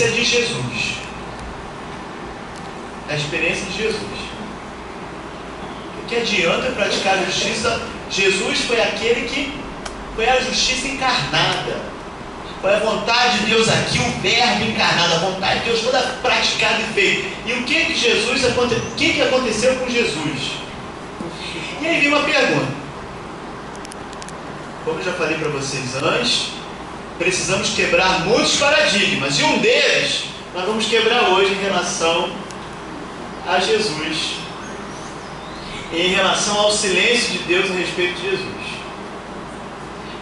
experiência de Jesus. A experiência de Jesus. O que adianta eu praticar a justiça? Jesus foi aquele que foi a justiça encarnada. Foi a vontade de Deus aqui, o verbo encarnado, a vontade de Deus toda praticada e feita. E o que aconteceu com Jesus? E aí vem uma pergunta. Como eu já falei para vocês antes, precisamos quebrar muitos paradigmas. E um deles nós vamos quebrar hoje em relação a Jesus. E em relação ao silêncio de Deus a respeito de Jesus.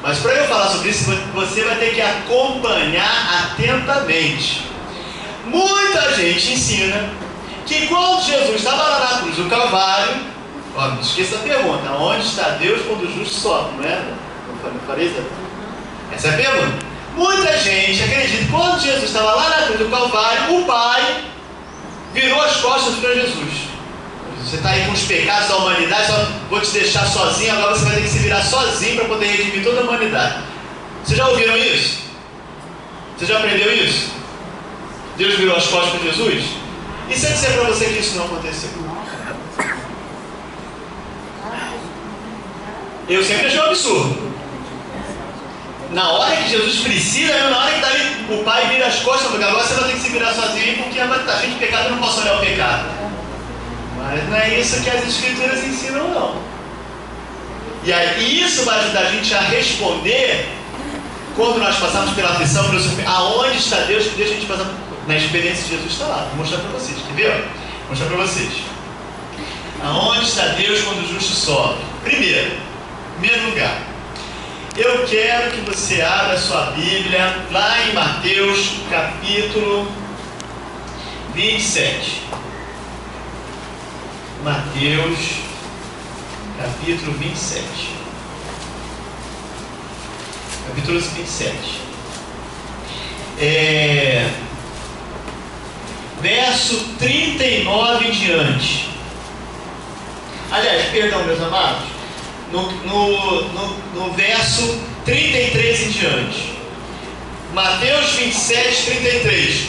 Mas para eu falar sobre isso, você vai ter que acompanhar atentamente. Muita gente ensina que quando Jesus estava lá na cruz do Calvário, não esqueça a pergunta, onde está Deus quando o justo sofre, não é? Não falei isso? Essa é a pergunta. Muita gente acredita que quando Jesus estava lá na cruz do Calvário, o Pai virou as costas para Jesus. Você está aí com os pecados da humanidade, só vou te deixar sozinho, agora você vai ter que se virar sozinho para poder redimir toda a humanidade. Vocês já ouviram isso? Você já aprendeu isso? Deus virou as costas para Jesus? E se eu disser para você que isso não aconteceu? Eu sempre achei um absurdo. Na hora que Jesus precisa, na hora que está ali, o Pai vira as costas, porque agora você vai ter que se virar sozinho, porque a gente pecado não posso olhar o pecado. Mas não é isso que as Escrituras ensinam, não. E aí isso vai ajudar a gente a responder quando nós passamos pela aflição, pelo sofrimento. Aonde está Deus que deixa a gente passar? Na experiência de Jesus está lá. Vou mostrar para vocês, quer ver? Vou mostrar para vocês. Aonde está Deus quando o justo sofre? Primeiro lugar, eu quero que você abra a sua Bíblia lá em Mateus capítulo 27. Mateus capítulo 27. Capítulo 27. Verso 39 em diante. Aliás, perdão, meus amados, no verso 33 em diante. Mateus 27, 33.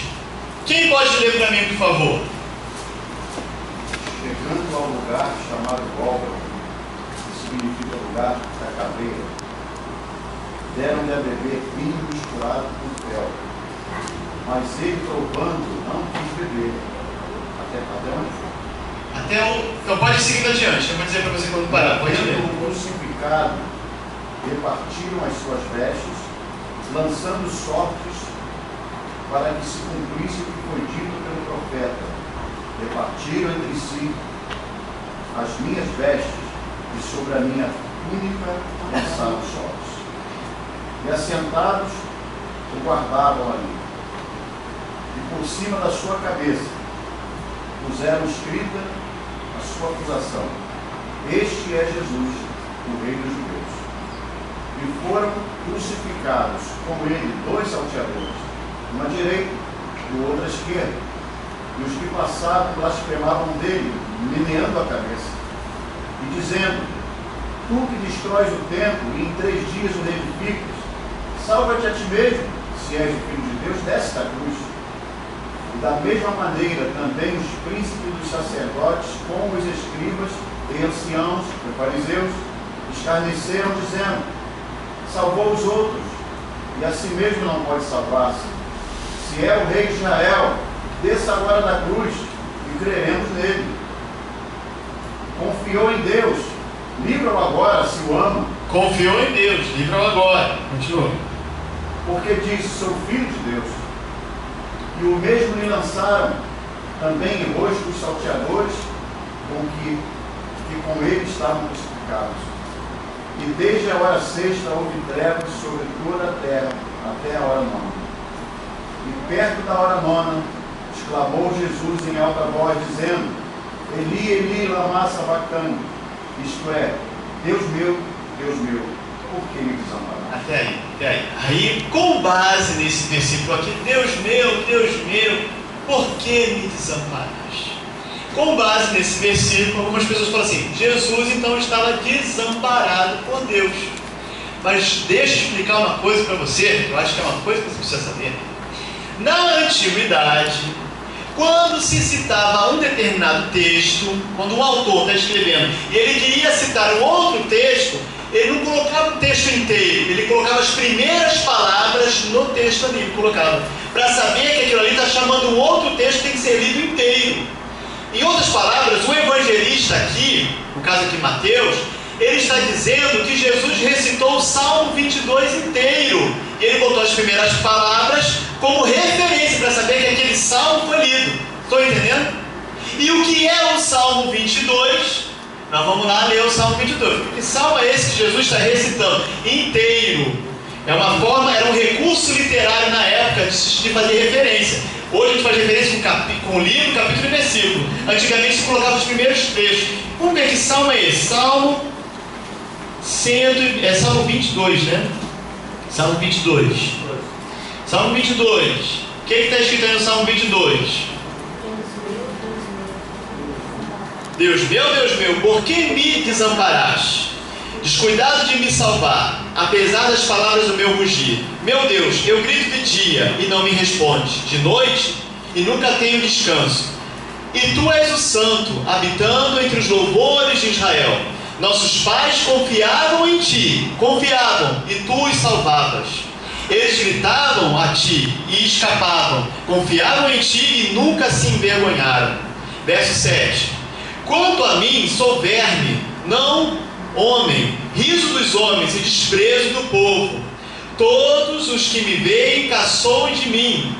Quem pode ler para mim, por favor? Chegando ao lugar chamado Gólgota, que significa lugar da caveira, deram-lhe a beber vinho misturado com fel. Mas ele, provando, não quis beber. Até onde? Então pode seguir adiante. Eu vou dizer para você quando parar. Pode ler. Tendo crucificado, repartiram as suas vestes, lançando sortes para que se cumprisse o que foi dito pelo profeta. Repartiram entre si as minhas vestes, e sobre a minha túnica lançaram sortes. E assentados o guardavam ali. E por cima da sua cabeça puseram escrita a sua acusação: Este é Jesus, o Rei dos Judeus. E foram crucificados com ele 2 salteadores, uma à direita e outra à esquerda. E os que passavam blasfemavam dele, meneando a cabeça, e dizendo: Tu que destróis o templo e em 3 dias o reedificas, salva-te a ti mesmo, se és o Filho de Deus, desce da cruz. E da mesma maneira também os príncipes dos sacerdotes, como os escribas e anciãos e fariseus, escarneceram, dizendo: Salvou os outros, e a si mesmo não pode salvar-se. Se é o Rei de Israel, desça agora da cruz, e creremos nele. Confiou em Deus, livra-o agora, se o ama. Confiou em Deus, livra-o agora. Continua. Porque disse: Sou filho de Deus. E o mesmo lhe lançaram também em rosto os salteadores que com ele estavam crucificados. E desde a hora 6ª houve trevas sobre toda a terra até a hora 9ª. E perto da hora 9ª exclamou Jesus em alta voz, dizendo: Eli, Eli, lama sabactani, isto é, Deus meu, por que me desamparaste? Até aí. Aí, com base nesse versículo aqui, Deus meu, por que me desamparaste? Com base nesse versículo, algumas pessoas falam assim: Jesus então estava desamparado por Deus. Mas deixa eu explicar uma coisa para você, eu acho que é uma coisa que você precisa saber. Na antiguidade, quando se citava um determinado texto, quando um autor está escrevendo e ele queria citar um outro texto, ele não colocava o texto inteiro, ele colocava as primeiras palavras no texto ali, colocava, para saber que aquilo ali está chamando um outro texto que tem que ser lido inteiro. Em outras palavras, o evangelista aqui, no caso aqui Mateus, ele está dizendo que Jesus recitou o Salmo 22 inteiro. E ele botou as primeiras palavras como referência para saber que aquele salmo foi lido. Estou entendendo? E o que é o Salmo 22? Nós vamos lá ler o Salmo 22. Que salmo é esse que Jesus está recitando? Inteiro. É uma forma, era um recurso literário na época de fazer referência. Hoje a gente faz referência com livro, capítulo e versículo. Antigamente se colocava os primeiros trechos. Vamos ver que salmo é esse? Salmo 22, né? Salmo 22. Salmo 22. O que está escrito aí no Salmo 22? Deus meu, por que me desamparaste? Descuidado de me salvar, apesar das palavras do meu rugir. Meu Deus, eu grito de dia e não me respondes, de noite e nunca tenho descanso. E tu és o santo, habitando entre os louvores de Israel. Nossos pais confiavam em ti, e tu os salvavas. Eles gritavam a ti e escapavam, confiavam em ti e nunca se envergonharam. Verso 7. Quanto a mim, sou verme, não homem, riso dos homens e desprezo do povo. Todos os que me veem caçoam de mim,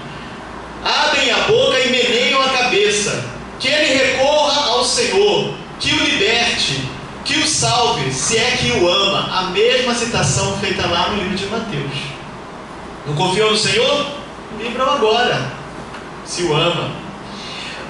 abrem a boca e meneiam a cabeça. Que ele recorra ao Senhor, que o liberte, que o salve, se é que o ama. A mesma citação feita lá no livro de Mateus. Não confiou no Senhor? Livra-o agora, se o ama.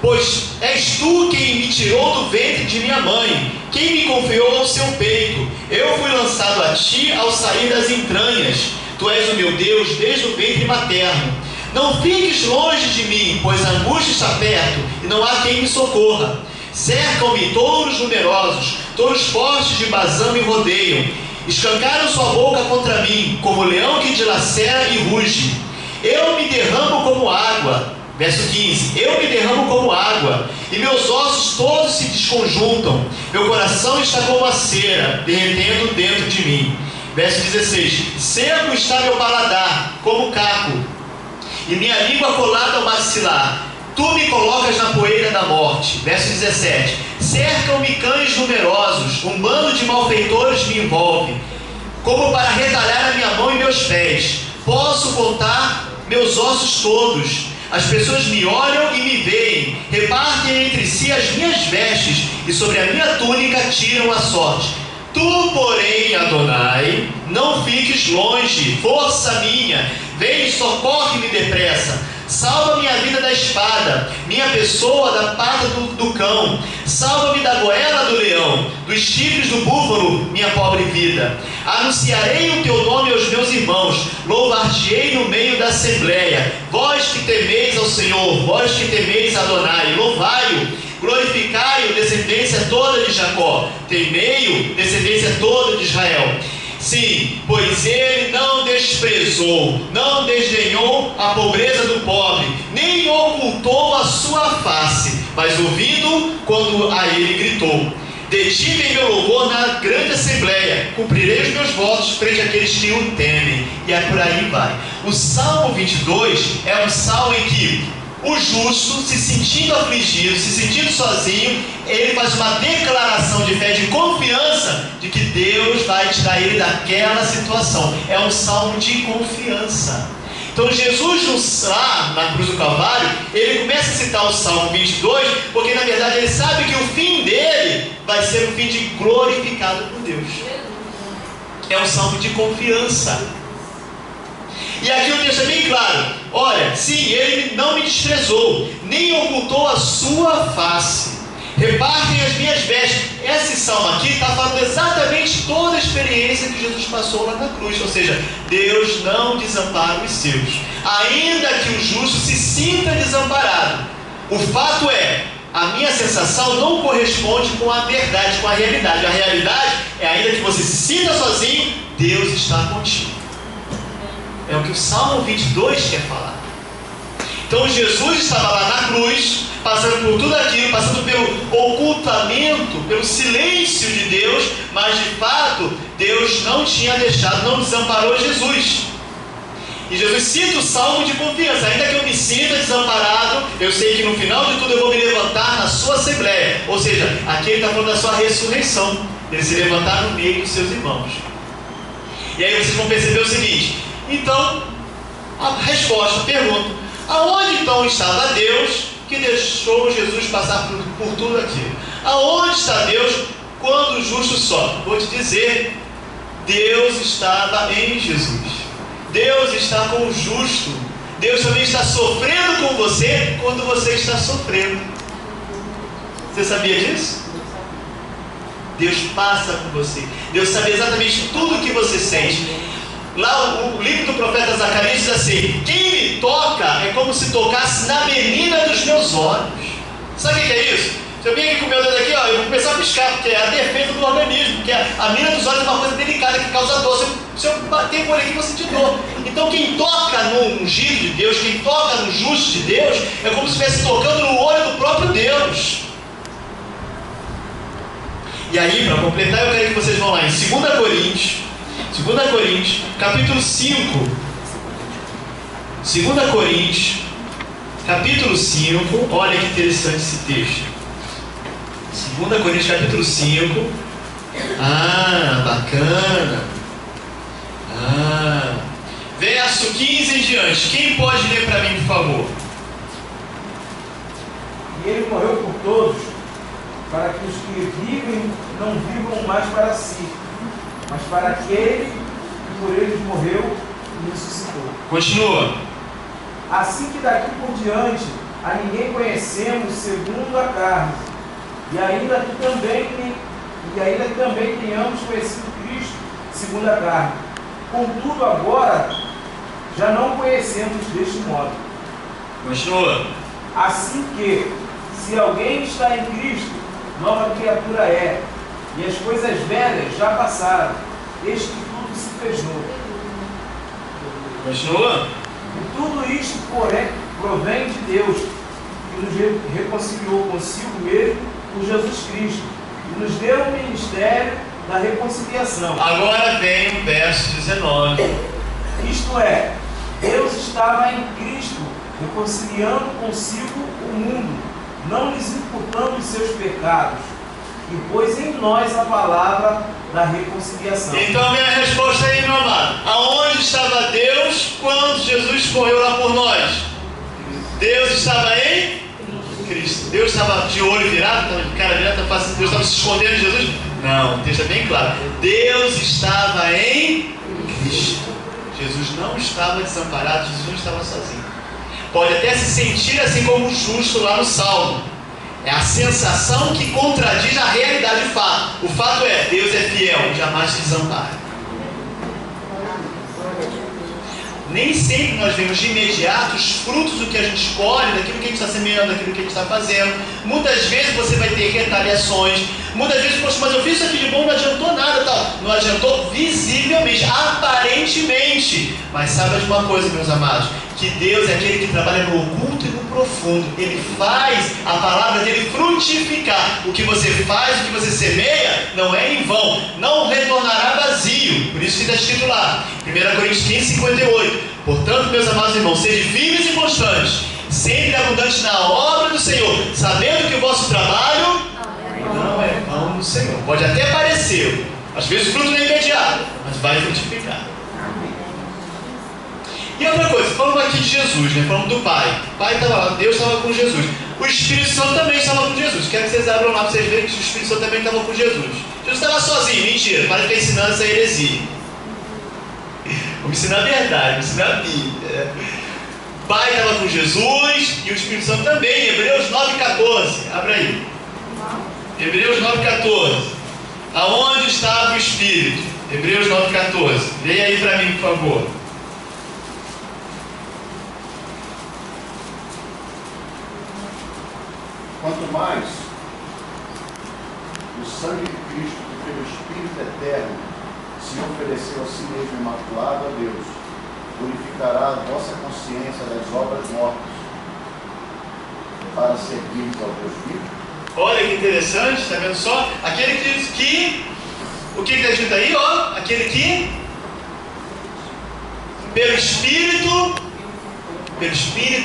Pois és tu quem me tirou do ventre de minha mãe, quem me confiou ao seu peito. Eu fui lançado a ti ao sair das entranhas. Tu és o meu Deus desde o ventre materno. Não fiques longe de mim, pois a angústia está perto e não há quem me socorra. Cercam-me touros numerosos, touros fortes de Bazã me rodeiam. Escancaram sua boca contra mim, como leão que dilacera e ruge. Eu me derramo como água. Verso 15. Eu me derramo como água, e meus ossos todos se desconjuntam. Meu coração está como a cera, derretendo dentro de mim. Verso 16. Seco está meu paladar, como caco, e minha língua colada ao maxilar. Tu me colocas na poeira da morte. Verso 17. Cercam-me cães numerosos, um bando de malfeitores me envolve, como para retalhar a minha mão e meus pés. Posso contar meus ossos todos. As pessoas me olham e me veem, repartem entre si as minhas vestes, e sobre a minha túnica tiram a sorte. Tu, porém, Adonai, não fiques longe, força minha, vem, socorre-me depressa. Salva minha vida da espada, minha pessoa da pata do cão. Salva-me da goela do leão, dos chifres do búfalo, minha pobre vida. Anunciarei o teu nome aos meus irmãos, louvar-te-ei no meio da assembleia. Vós que temeis ao Senhor, vós que temeis a Adonai, louvai-o. Glorificai-o, descendência toda de Jacó. Temei-o, descendência toda de Israel. Sim, pois ele não desprezou, não desdenhou a pobreza do pobre, nem ocultou a sua face, mas ouvindo quando a ele gritou. De ti vem meu louvor na grande assembleia, cumprirei os meus votos frente àqueles que o temem. E aí por aí vai. O Salmo 22 é um salmo em que o justo, se sentindo afligido, se sentindo sozinho, ele faz uma declaração de fé, de confiança, de que Deus vai tirar ele daquela situação. É um salmo de confiança. Então Jesus, lá na cruz do Calvário, ele começa a citar o Salmo 22, porque na verdade ele sabe que o fim dele vai ser um fim de glorificado por Deus. É um salmo de confiança. E aqui o texto é bem claro. Olha, sim, ele não me desprezou, nem ocultou a sua face. Repartem as minhas vestes. Esse salmo aqui está falando exatamente toda a experiência que Jesus passou lá na cruz. Ou seja, Deus não desampara os seus. Ainda que o justo se sinta desamparado, o fato é, a minha sensação não corresponde com a verdade, com a realidade. A realidade é, ainda que você se sinta sozinho, Deus está contigo. É o que o Salmo 22 quer falar. Então Jesus estava lá na cruz, passando por tudo aquilo, passando pelo ocultamento, pelo silêncio de Deus, mas de fato Deus não tinha deixado, não desamparou Jesus. E Jesus cita o salmo de confiança: ainda que eu me sinta desamparado, eu sei que no final de tudo eu vou me levantar na sua assembleia. Ou seja, aqui ele está falando da sua ressurreição, ele se levantar no meio dos seus irmãos. E aí vocês vão perceber o seguinte: então, a resposta, a pergunta: aonde então estava Deus que deixou Jesus passar por tudo aquilo? Aonde está Deus quando o justo sofre? Vou te dizer, Deus estava em Jesus. Deus está com o justo. Deus também está sofrendo com você quando você está sofrendo. Você sabia disso? Deus passa com você. Deus sabe exatamente tudo o que você sente. Lá o livro do profeta Zacarias diz assim: quem me toca é como se tocasse na menina dos meus olhos. Sabe o que é isso? Se eu vim aqui com o meu dedo aqui, ó, eu vou começar a piscar, porque é a defesa do organismo, porque a menina dos olhos é uma coisa delicada que causa dor. Se eu bater por aqui, você sentir dor. Então quem toca no ungido de Deus, quem toca no justo de Deus, é como se estivesse tocando no olho do próprio Deus. E aí, para completar, eu quero que vocês vão lá em 2 Coríntios, capítulo 5. 2 Coríntios, capítulo 5. Olha que interessante esse texto. 2 Coríntios, capítulo 5. Bacana. Verso 15 em diante. Quem pode ler para mim, por favor? E ele morreu por todos, para que os que vivem não vivam mais para si, mas para aquele que por eles morreu e ressuscitou. Continua. Assim que daqui por diante a ninguém conhecemos segundo a carne, e ainda que também tenhamos conhecido Cristo segundo a carne. Contudo, agora já não conhecemos deste modo. Continua. Assim que, se alguém está em Cristo, nova criatura é, e as coisas velhas já passaram, eis que tudo se fez novo. Continua. E tudo isto, porém, provém de Deus, que nos reconciliou consigo mesmo por Jesus Cristo, e nos deu o ministério da reconciliação. Agora vem o verso 19. Isto é, Deus estava em Cristo, reconciliando consigo o mundo, não lhes imputando os seus pecados, e pôs em nós a palavra da reconciliação. Então a minha resposta aí, meu amado: aonde estava Deus quando Jesus morreu lá por nós? Deus estava em Cristo. Deus estava de olho virado, estava de cara virada, Deus estava se escondendo de Jesus? Não, o texto é bem claro. Deus estava em Cristo. Jesus não estava desamparado, Jesus não estava sozinho. Pode até se sentir assim como um justo lá no Salmo. É a sensação que contradiz a realidade do fato. O fato é, Deus é fiel, jamais te desampara. Nem sempre nós vemos de imediato os frutos do que a gente escolhe, daquilo que a gente está semeando, daquilo que a gente está fazendo. Muitas vezes você vai ter retaliações. Muitas vezes, poxa, mas eu fiz isso aqui de bom, não adiantou nada, tal. Não adiantou visivelmente, aparentemente. Mas saiba de uma coisa, meus amados, que Deus é aquele que trabalha no oculto e no profundo. Ele faz a palavra dele frutificar. O que você faz, o que você semeia, não é em vão, não retornará vazio. Por isso que está escrito lá, 1 Coríntios 15, 58. Portanto, meus amados irmãos, sejam firmes e constantes, sempre abundantes na obra do Senhor, sabendo que o vosso trabalho não é vão no Senhor. Pode até parecer, às vezes o fruto não é imediato, mas vai frutificar. E outra coisa, falando aqui de Jesus, né? Falando do Pai. O Pai estava lá, Deus estava com Jesus. O Espírito Santo também estava com Jesus. Quero que vocês abram lá para vocês verem que o Espírito Santo também estava com Jesus. Jesus estava sozinho, mentira, para de ficar ensinando essa heresia. Vamos ensinar a verdade, vamos ensinar a Bíblia. O Pai estava com Jesus e o Espírito Santo também. Hebreus 9,14. Abra aí. Hebreus 9,14. Aonde estava o Espírito? Hebreus 9,14. Leia aí para mim, por favor. Quanto mais o sangue de Cristo, que pelo Espírito eterno se ofereceu a si mesmo imaculado a Deus, purificará a vossa consciência das obras mortas para servir ao teu filho? Olha que interessante, está vendo só? Aquele que diz que, o que está escrito aí, ó? Aquele que, pelo Espírito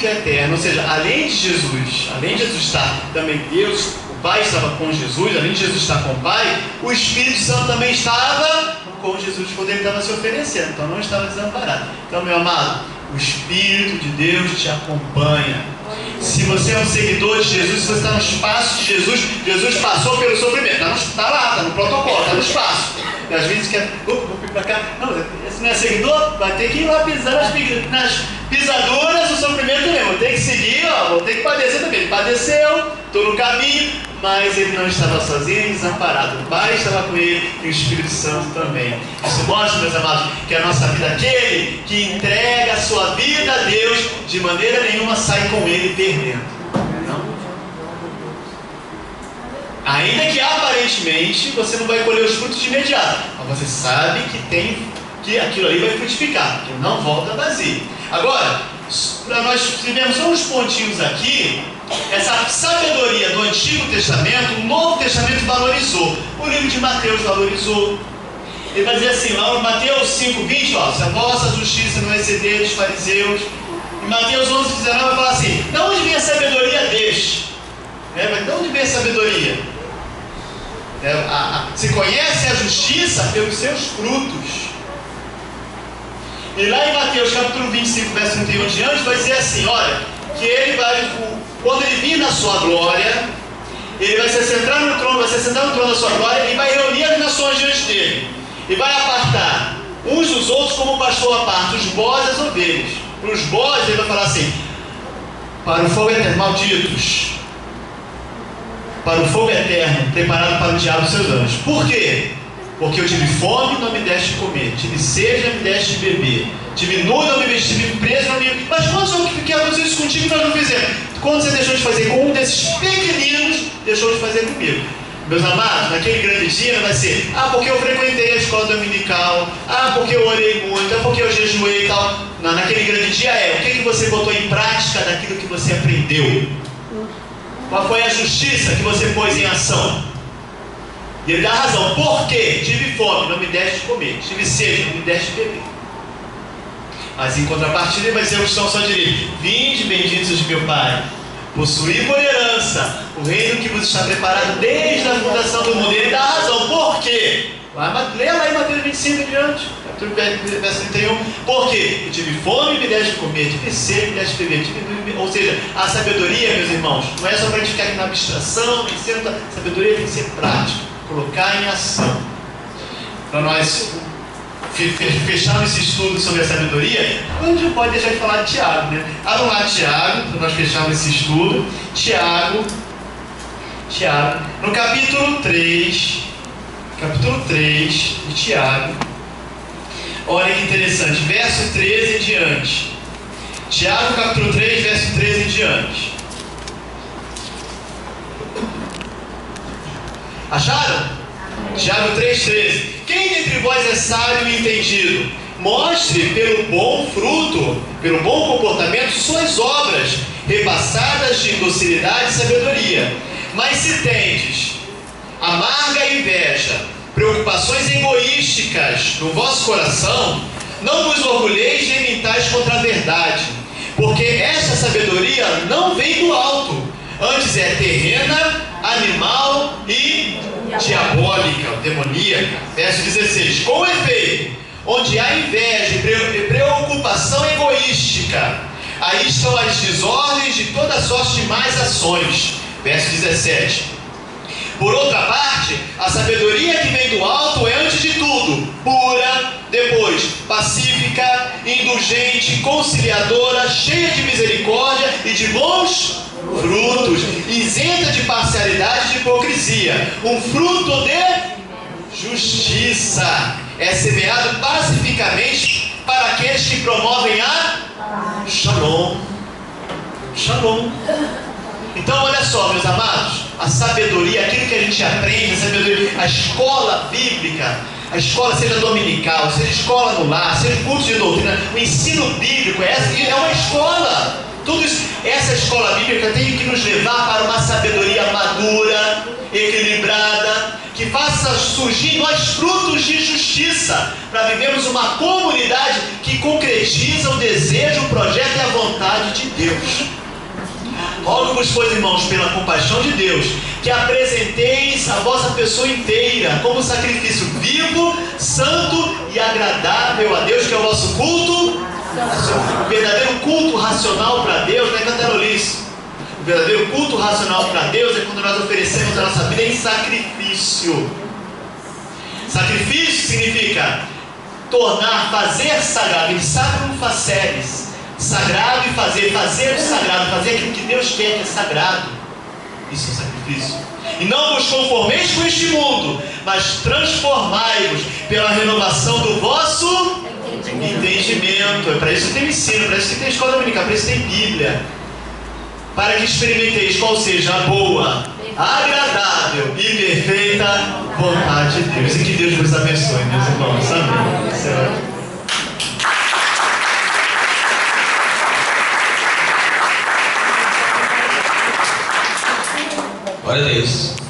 eterno, ou seja, além de Jesus estar também Deus, o Pai estava com Jesus, além de Jesus estar com o Pai, o Espírito Santo também estava com Jesus quando ele estava se oferecendo, então não estava desamparado. Então, meu amado, o Espírito de Deus te acompanha. Se você é um seguidor de Jesus, se você está no espaço de Jesus, Jesus passou pelo sofrimento, está lá, está no protocolo, está no espaço. E às vezes quer, vou para cá, não, esse não é seguidor, vai ter que ir lá pisar nas pisaduras do sofrimento também, vou ter que seguir, ó, vou ter que padecer também. Ele padeceu, estou no caminho, mas ele não estava sozinho e desamparado. O Pai estava com ele e o Espírito Santo também. Isso mostra, meus amados, que a nossa vida, aquele que entrega a sua vida a Deus, de maneira nenhuma sai com ele perdendo. Não. Ainda que aparentemente você não vai colher os frutos de imediato, mas você sabe que aquilo ali vai frutificar, que não volta vazio. Agora, para nós tivemos só uns pontinhos aqui. Essa sabedoria do Antigo Testamento, o Novo Testamento valorizou. O livro de Mateus valorizou. Ele vai dizer assim, lá em Mateus 5:20, ó, se a vossa justiça não exceder dos fariseus. Em Mateus 11:19 vai falar assim, de onde vem a sabedoria deste? De onde vem a sabedoria? Se conhece a justiça pelos seus frutos. E lá em Mateus capítulo 25, verso 31 em diante, vai dizer assim, olha, que ele vai, quando ele vir na sua glória, ele vai se sentar no trono da sua glória e vai reunir as nações diante dele. E vai apartar uns dos outros como o pastor aparta os bodes e as ovelhas. Para os bodes ele vai falar assim, para o fogo eterno, malditos, para o fogo eterno, preparado para o diabo e seus anjos. Por quê? Porque eu tive fome e não me deste de comer, tive sede e não me deste de beber, tive nu e não me vesti, tive preso e não me... Mas quando eu quero isso contigo, nós não fizemos. Quando você deixou de fazer com um desses pequeninos, deixou de fazer comigo. Meus amados, naquele grande dia vai ser, porque eu frequentei a escola dominical, porque eu orei muito, porque eu jejuei e tal. Não, naquele grande dia o que você botou em prática daquilo que você aprendeu? Qual foi a justiça que você pôs em ação? E ele dá razão, por quê? Tive fome, não me deste de comer, tive sede, não me deste de beber. Mas em contrapartida ele vai dizer o que estão só direito, vinde benditos de meu Pai, possuí por herança o reino que vos está preparado desde a fundação do mundo. Ele dá razão, por quê? Leia lá em Mateus 25 em diante, verso 31. Por quê? Eu tive fome e me deste de comer, tive sede e me deste de beber. Ou seja, a sabedoria, meus irmãos, não é só para a gente ficar aqui na abstração, a sabedoria tem que ser prática, colocar em ação. Para nós fecharmos esse estudo sobre a sabedoria, a gente não pode deixar de falar de Tiago, né? Abram lá Tiago, para nós fecharmos esse estudo. Tiago, no capítulo 3 de Tiago, olha que interessante, verso 13 em diante. Tiago capítulo 3, verso 13 em diante. Acharam? Tiago 3,13. Quem dentre vós é sábio e entendido? Mostre pelo bom fruto, pelo bom comportamento, suas obras, repassadas de docilidade e sabedoria. Mas se tendes amarga inveja, preocupações egoísticas no vosso coração, não vos orgulheis nem mintais contra a verdade, porque esta sabedoria não vem do alto, antes é terrena, animal e diabólica, demoníaca. Verso 16. Com efeito, onde há inveja e preocupação egoística, aí estão as desordens de toda sorte de más ações. Verso 17. Por outra parte, a sabedoria que vem do alto é antes de tudo pura, depois pacífica, indulgente, conciliadora, cheia de misericórdia e de bons frutos, isenta de parcialidade e de hipocrisia. Um fruto de justiça é semeado pacificamente para aqueles que promovem a Shalom. Shalom. Então olha só, meus amados, a sabedoria, aquilo que a gente aprende, a sabedoria, a escola bíblica, a escola seja dominical, seja escola no lar, seja curso de doutrina, o ensino bíblico é uma escola. Tudo isso, essa escola bíblica tem que nos levar para uma sabedoria madura, equilibrada, que faça surgir em nós frutos de justiça, para vivermos uma comunidade que concretiza o desejo, o projeto e a vontade de Deus. Rogo-vos, pois, irmãos, pela compaixão de Deus, que apresenteis a vossa pessoa inteira como sacrifício vivo, santo e agradável a Deus, que é o vosso culto. O verdadeiro culto racional para Deus não é cantarolice. O verdadeiro culto racional para Deus é quando nós oferecemos a nossa vida em sacrifício. Sacrifício significa tornar, fazer sagrado. Em sacrum faceres. Sagrado e fazer o sagrado, fazer aquilo que Deus quer, que é sagrado. Isso é sacrifício. E não vos conformeis com este mundo, mas transformai-vos pela renovação do vosso entendimento. É para isso que tem ensino, para isso que tem escola dominical, para isso que tem Bíblia. Para que experimenteis qual seja a boa, agradável e perfeita vontade de Deus. E que Deus vos abençoe, meus irmãos. Amém. Glória a Deus.